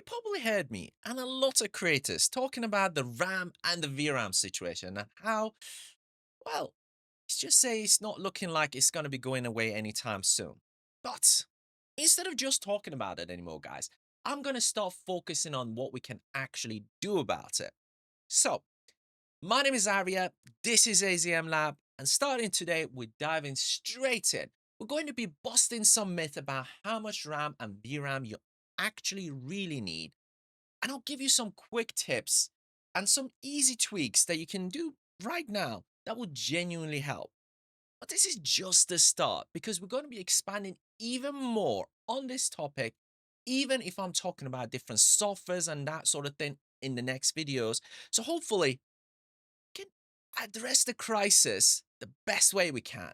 probably heard me and a lot of creators talking about the RAM and the VRAM situation and how, well, let's just say it's not looking like it's going to be going away anytime soon. But instead of just talking about it anymore, guys, I'm going to start focusing on what we can actually do about it. So, my name is Arya, this is AZM Lab, and starting today, we're diving straight in. We're going to be busting some myth about how much RAM and VRAM you actually really need, and I'll give you some quick tips and some easy tweaks that you can do right now that will genuinely help. But this is just the start because we're going to be expanding even more on this topic, even if I'm talking about different softwares and that sort of thing in the next videos. So hopefully, we can address the crisis the best way we can.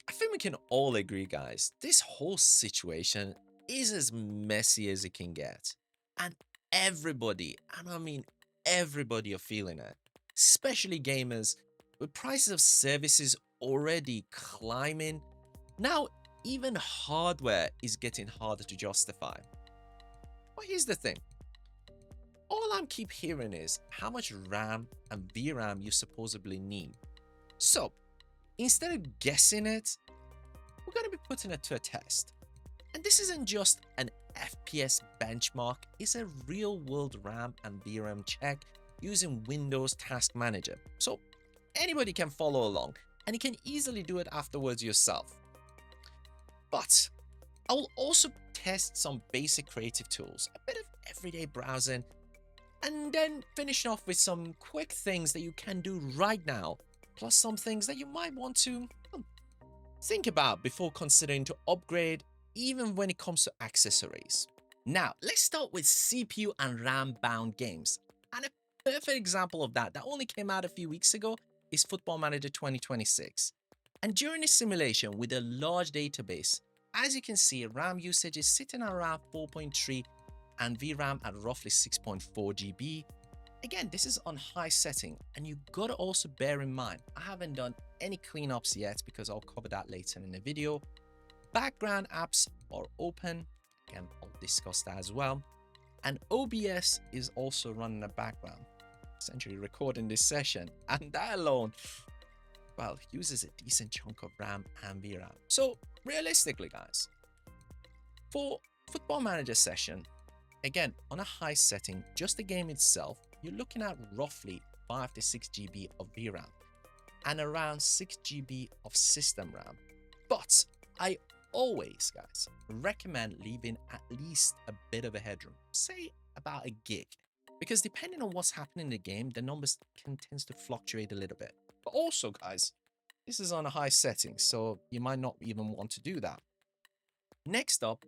I think we can all agree, guys, this whole situation is as messy as it can get. And everybody, and I mean everybody, are feeling it, especially gamers, with prices of services already climbing. Now, even hardware is getting harder to justify. But here's the thing, all I'm keep hearing is how much RAM and VRAM you supposedly need. So, instead of guessing it, we're going to be putting it to a test. And this isn't just an FPS benchmark, it's a real world RAM and VRAM check using Windows Task Manager. So anybody can follow along and you can easily do it afterwards yourself. But I will also test some basic creative tools, a bit of everyday browsing, and then finish off with some quick things that you can do right now, plus some things that you might want to think about before considering to upgrade, even when it comes to accessories. Now, let's start with CPU and RAM bound games. And a perfect example of that only came out a few weeks ago is Football Manager 2026. And during a simulation with a large database, as you can see, RAM usage is sitting around 4.3 and VRAM at roughly 6.4 GB. Again, this is on high setting, and you gotta also bear in mind, I haven't done any cleanups yet because I'll cover that later in the video. Background apps are open, again, I'll discuss that as well. And OBS is also running in the background, essentially recording this session, and that alone, well, uses a decent chunk of RAM and VRAM. So realistically, guys, for Football Manager session, again, on a high setting, just the game itself, you're looking at roughly 5 to 6 GB of VRAM and around 6 GB of system RAM. But I always, guys, recommend leaving at least a bit of a headroom, say about a gig, because depending on what's happening in the game, the numbers can tend to fluctuate a little bit. But also, guys, this is on a high setting, so you might not even want to do that. Next up,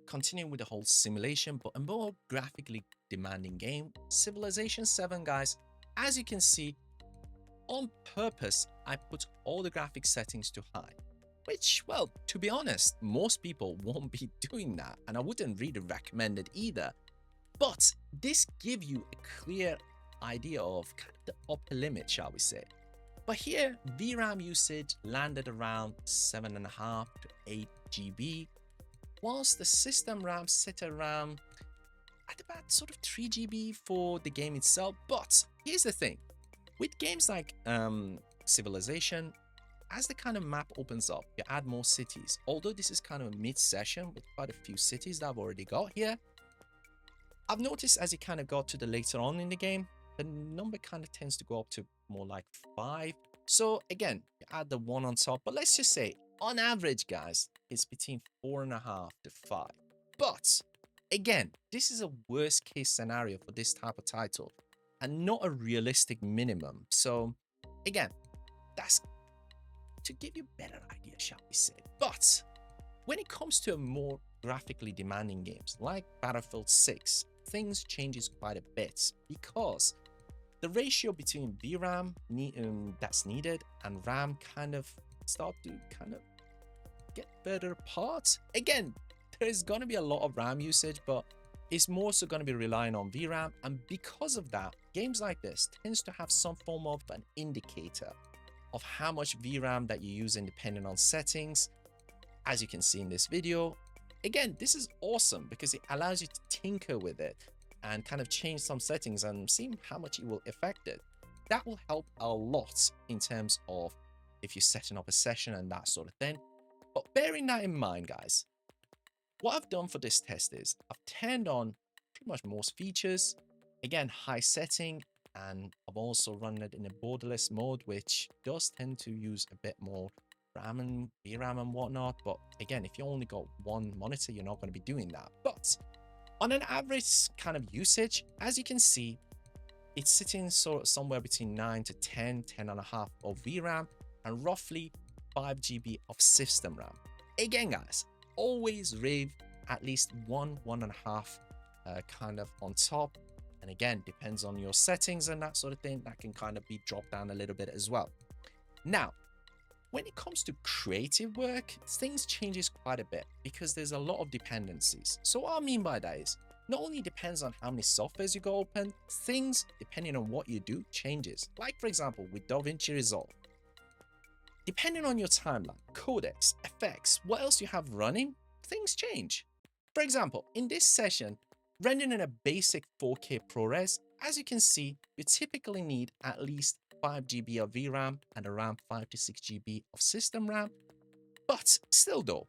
continuing with the whole simulation, but a more graphically demanding game, Civilization 7, guys. As you can see, on purpose, I put all the graphic settings to high, which, well, to be honest, most people won't be doing that, and I wouldn't really recommend it either. But this gives you a clear idea of kind of the upper limit, shall we say. But here, VRAM usage landed around 7.5 to 8 GB, whilst the system RAM sit around at about sort of 3 GB for the game itself. But here's the thing, with games like Civilization, as the kind of map opens up, you add more cities. Although this is kind of a mid-session with quite a few cities that I've already got here, I've noticed as you kind of got to the later on in the game, the number kind of tends to go up to more like 5. So again, you add the 1 on top, but let's just say on average, guys, it's between 4.5 to 5. But again, this is a worst case scenario for this type of title and not a realistic minimum. So again, that's to give you a better idea, shall we say. But when it comes to more graphically demanding games like Battlefield 6, things changes quite a bit because the ratio between VRAM that's needed and RAM kind of start to kind of get further apart. Again, there's going to be a lot of RAM usage, but it's more so going to be relying on VRAM, and because of that, games like this tends to have some form of an indicator of how much VRAM that you're using depending on settings. As you can see in this video, again, this is awesome because it allows you to tinker with it and kind of change some settings and see how much it will affect it. That will help a lot in terms of if you're setting up a session and that sort of thing. But bearing that in mind, guys, what I've done for this test is I've turned on pretty much most features, again, high setting, and I've also run it in a borderless mode, which does tend to use a bit more RAM and VRAM and whatnot. But again, if you only got one monitor, you're not going to be doing that. But on an average kind of usage, as you can see, it's sitting somewhere between 9 to 10, 10.5 of VRAM and roughly 5 GB of system RAM. Again, guys, always rave at least 1.5 kind of on top. And again, depends on your settings and that sort of thing. That can kind of be dropped down a little bit as well. Now, when it comes to creative work, things changes quite a bit because there's a lot of dependencies. So what I mean by that is, not only depends on how many softwares you got open, things, depending on what you do, changes. Like for example, with DaVinci Resolve, depending on your timeline, codecs, effects, what else you have running, things change. For example, in this session, rendering in a basic 4K ProRes, as you can see, you typically need at least 5 GB of VRAM and around 5 to 6 GB of system RAM. But still though,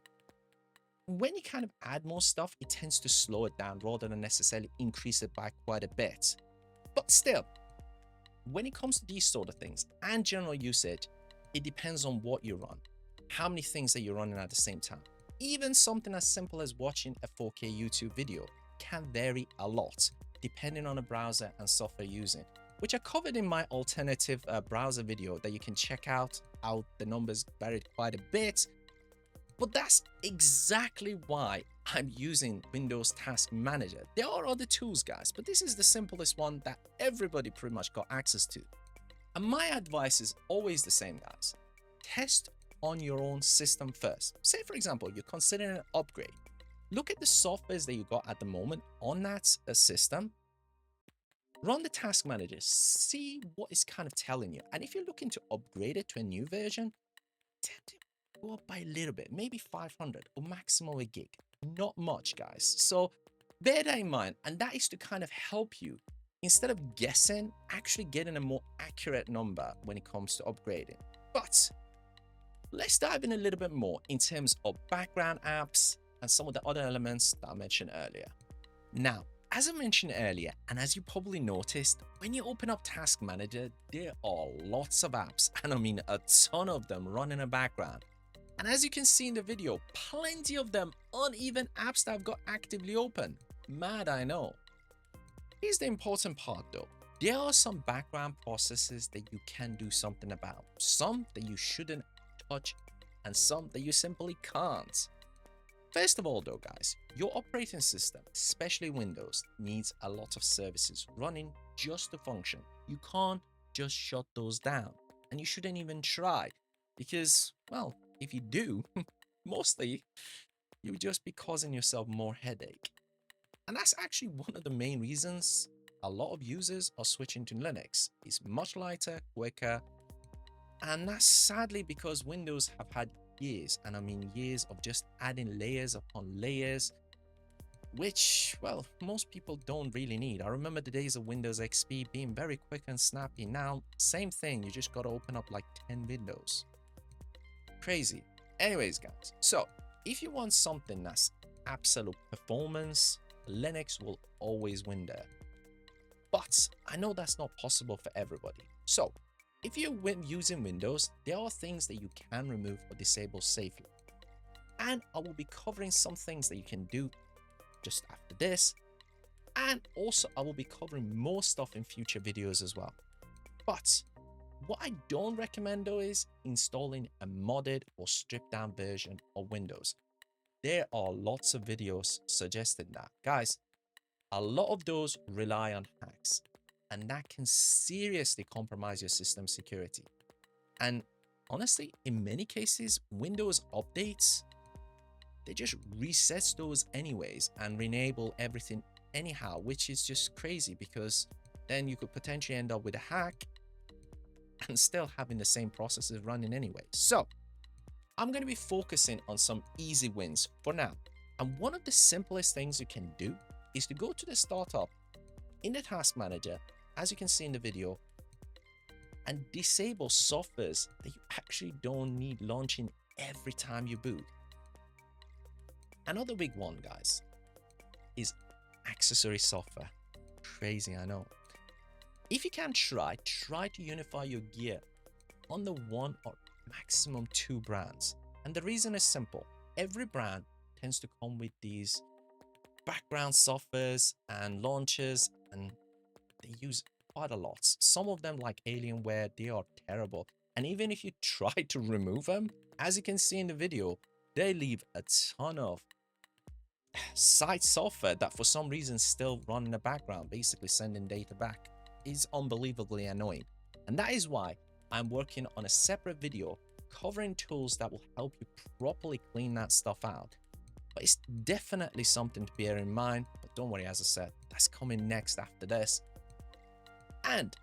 when you kind of add more stuff, it tends to slow it down rather than necessarily increase it by quite a bit. But still, when it comes to these sort of things and general usage, it depends on what you run, how many things that you're running at the same time. Even something as simple as watching a 4K YouTube video can vary a lot depending on the browser and software using, which I covered in my alternative browser video that you can check out. How the numbers varied quite a bit. But that's exactly why I'm using Windows Task Manager. There are other tools, guys, but this is the simplest one that everybody pretty much got access to. And my advice is always the same, guys. Test on your own system first. Say, for example, you're considering an upgrade. Look at the softwares that you got at the moment on that system. Run the Task Manager, see what it's kind of telling you. And if you're looking to upgrade it to a new version, tend to go up by a little bit, maybe 500 or maximum a gig. Not much, guys. So bear that in mind. And that is to kind of help you, instead of guessing, actually getting a more accurate number when it comes to upgrading. But let's dive in a little bit more in terms of background apps and some of the other elements that I mentioned earlier. Now, as I mentioned earlier, and as you probably noticed, when you open up Task Manager, there are lots of apps, and I mean a ton of them running in the background. And as you can see in the video, plenty of them uneven apps that I've got actively open. Mad, I know. Here's the important part though. There are some background processes that you can do something about, some that you shouldn't touch, and some that you simply can't. First of all though, guys, your operating system, especially Windows, needs a lot of services running just to function. You can't just shut those down, and you shouldn't even try, because, well, if you do, mostly you'll just be causing yourself more headache. And that's actually one of the main reasons a lot of users are switching to Linux. It's much lighter, quicker, and that's sadly because Windows have had years, and I mean years, of just adding layers upon layers, which, well, most people don't really need. I remember the days of Windows XP being very quick and snappy. Now, same thing, you just gotta open up like 10 windows. Crazy. Anyways, guys, so if you want something that's absolute performance, Linux will always win there. But I know that's not possible for everybody. So if you're using Windows, there are things that you can remove or disable safely. And I will be covering some things that you can do just after this. And also I will be covering more stuff in future videos as well. But what I don't recommend though is installing a modded or stripped down version of Windows. There are lots of videos suggesting that. Guys, a lot of those rely on hacks, and that can seriously compromise your system security. And honestly, in many cases, Windows updates, they just resets those anyways and re-enable everything anyhow, which is just crazy because then you could potentially end up with a hack and still having the same processes running anyway. So I'm going to be focusing on some easy wins for now. And one of the simplest things you can do is to go to the startup in the task manager, as you can see in the video, and disable softwares that you actually don't need launching every time you boot. Another big one, guys, is accessory software. Crazy, I know. If you can try to unify your gear under one or maximum two brands. And the reason is simple. Every brand tends to come with these background softwares and launchers, and they use quite a lot. Some of them, like Alienware, they are terrible. And even if you try to remove them, as you can see in the video, they leave a ton of site software that for some reason still run in the background, basically sending data back. Is unbelievably annoying. And that is why I'm working on a separate video covering tools that will help you properly clean that stuff out. But it's definitely something to bear in mind. But don't worry, as I said, that's coming next after this. And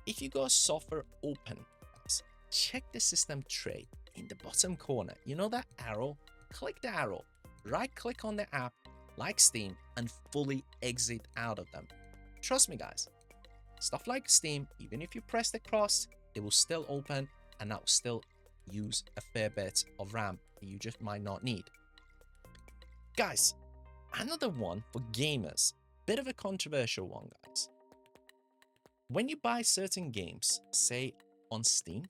if you go software open, guys, check the system tray in the bottom corner. You know that arrow? Click the arrow, right click on the app like Steam and fully exit out of them. Trust me, guys, stuff like Steam, even if you press the cross, it will still open and that will still use a fair bit of RAM that you just might not need. Guys, another one for gamers, bit of a controversial one, guys. When you buy certain games, say on Steam,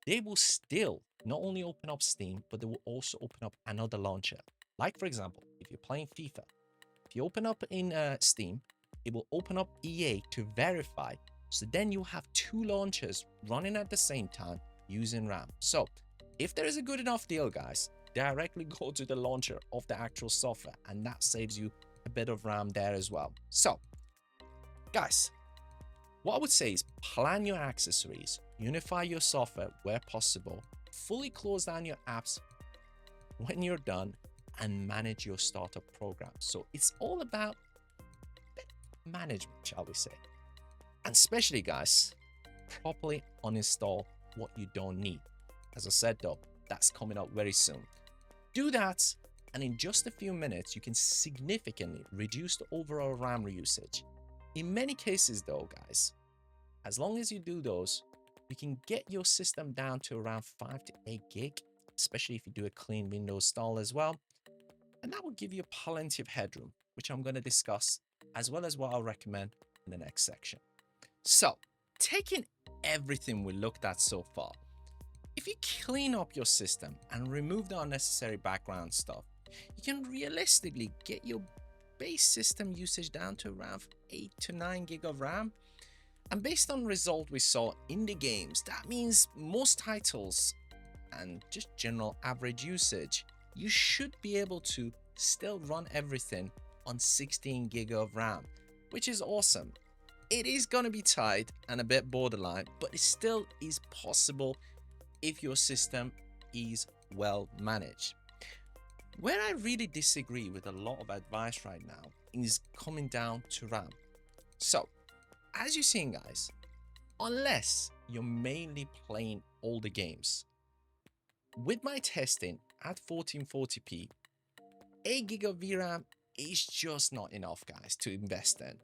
they will still not only open up Steam, but they will also open up another launcher. Like, for example, if you're playing FIFA, if you open up in Steam, it will open up EA to verify. So then you have two launchers running at the same time using RAM. So if there is a good enough deal, guys, directly go to the launcher of the actual software, and that saves you a bit of RAM there as well. So, guys, what I would say is plan your accessories, unify your software where possible, fully close down your apps when you're done, and manage your startup program. So it's all about management, shall we say. And especially, guys, properly uninstall what you don't need. As I said though, that's coming up very soon. Do that, and in just a few minutes, you can significantly reduce the overall RAM usage. In many cases though, guys, as long as you do those, you can get your system down to around 5 to 8 gig, especially if you do a clean Windows install as well. And that will give you plenty of headroom, which I'm going to discuss, as well as what I'll recommend in the next section. So, taking everything we looked at so far, if you clean up your system and remove the unnecessary background stuff, you can realistically get your base system usage down to around 8 to 9 gig of RAM. And based on result we saw in the games, that means most titles and just general average usage, you should be able to still run everything on 16 gig of RAM, which is awesome. It is going to be tight and a bit borderline, but it still is possible if your system is well managed. Where I really disagree with a lot of advice right now is coming down to RAM. So, as you're seeing, guys, unless you're mainly playing older games, with my testing at 1440p, 8 gig of VRAM is just not enough, guys, to invest in.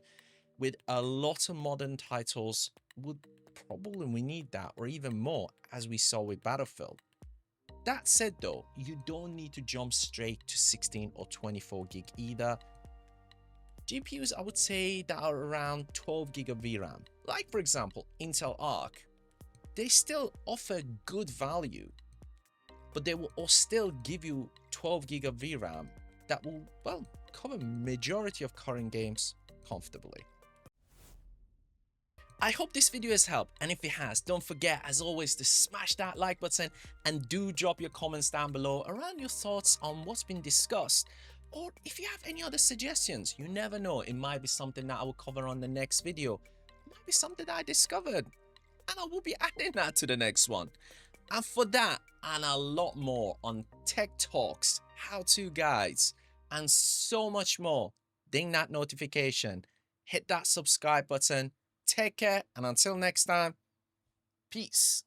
With a lot of modern titles, we need that or even more, as we saw with Battlefield. That said though, you don't need to jump straight to 16 or 24 gig either. GPUs, I would say, that are around 12 gig of VRAM, like for example Intel Arc, they still offer good value, but they will still give you 12 gig of VRAM that will, well, cover majority of current games comfortably. I hope this video has helped, and if it has, don't forget as always to smash that like button and do drop your comments down below around your thoughts on what's been discussed. Or if you have any other suggestions, you never know, it might be something that I will cover on the next video. It might be something that I discovered, and I will be adding that to the next one. And for that and a lot more on tech talks, how-to guides, and so much more, ding that notification, hit that subscribe button. Take care, and until next time, peace.